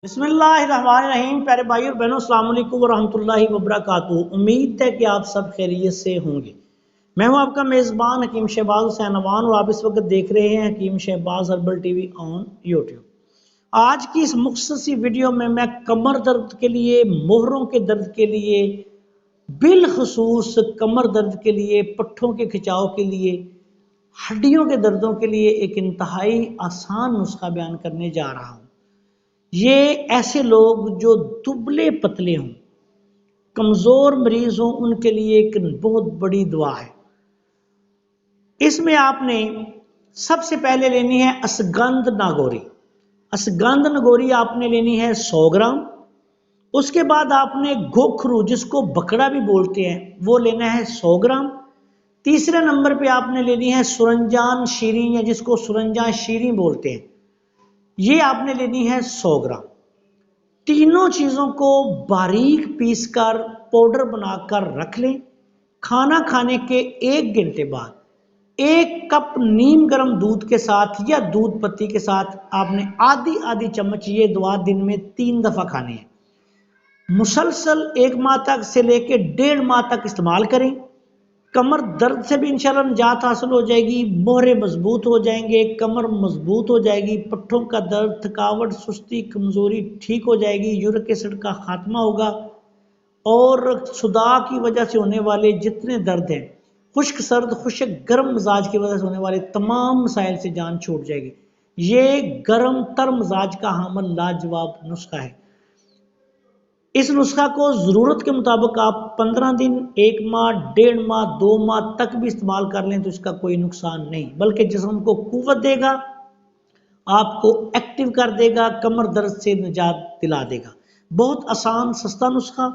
بسم اللہ الرحمن الرحیم۔ پیارے بھائی اور بہنوں، السلام علیکم ورحمۃ اللہ وبرکاتہ۔ امید ہے کہ آپ سب خیریت سے ہوں گے۔ میں ہوں آپ کا میزبان حکیم شہباز حسین اوان اور آپ اس وقت دیکھ رہے ہیں Hakeem Shahbaz herbal T V on YouTube. آج کی اس مختصر ویڈیو میں کمر درد کے لیے، مہروں کے درد کے لیے، بالخصوص کمر درد کے لیے، پٹھوں کے کھچاؤ کے لیے، ہڈیوں کے دردوں کے لیے ایک انتہائی آسان نسخہ بیان کرنے جا رہا ہوں۔ یہ ایسے لوگ جو دبلے پتلے ہوں، کمزور مریض ہوں، ان کے لیے ایک بہت بڑی دعا ہے۔ اس میں آپ نے سب سے پہلے لینی ہے اشگندھ ناگوری۔ اشگندھ ناگوری آپ نے لینی ہے 100 گرام۔ اس کے بعد آپ نے گوکھرو، جس کو بکڑا بھی بولتے ہیں، وہ لینا ہے 100 گرام۔ تیسرے نمبر پہ آپ نے لینی ہے سرنجان شیریں، یا جس کو سرنجان شیریں بولتے ہیں، یہ آپ نے لینی ہے 100 گرام۔ تینوں چیزوں کو باریک پیس کر پاؤڈر بنا کر رکھ لیں۔ کھانا کھانے کے 1 گھنٹے بعد 1 کپ نیم گرم دودھ کے ساتھ یا دودھ پتی کے ساتھ آپ نے آدھی چمچ یہ دوا دن میں 3 دفعہ کھانی ہے۔ مسلسل 1 ماہ تک سے لے کے 1.5 ماہ تک استعمال کریں۔ کمر درد سے بھی انشاءاللہ نجات حاصل ہو جائے گی، مہرے مضبوط ہو جائیں گے، کمر مضبوط ہو جائے گی، پٹھوں کا درد، تھکاوٹ، سستی، کمزوری ٹھیک ہو جائے گی، یورک ایسڈ کا خاتمہ ہوگا، اور صداع کی وجہ سے ہونے والے جتنے درد ہیں، خشک سرد خشک گرم مزاج کی وجہ سے ہونے والے تمام مسائل سے جان چھوٹ جائے گی۔ یہ گرم تر مزاج کا حامل لاجواب نسخہ ہے۔ اس نسخہ کو ضرورت کے مطابق آپ 15 دن، 1 ماہ، 1.5 ماہ، 2 ماہ تک بھی استعمال کر لیں تو اس کا کوئی نقصان نہیں، بلکہ جسم کو قوت دے گا، آپ کو ایکٹیو کر دے گا، کمر درد سے نجات دلا دے گا۔ بہت آسان سستا نسخہ۔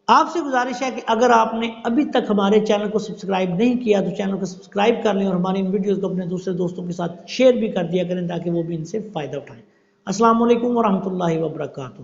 آپ سے گزارش ہے کہ اگر آپ نے ابھی تک ہمارے چینل کو سبسکرائب نہیں کیا تو چینل کو سبسکرائب کر لیں، اور ہماری ان ویڈیوز کو اپنے دوسرے دوستوں کے ساتھ شیئر بھی کر دیا کریں تاکہ وہ بھی ان سے فائدہ اٹھائیں۔ السلام علیکم ورحمۃ اللہ وبرکاتہ۔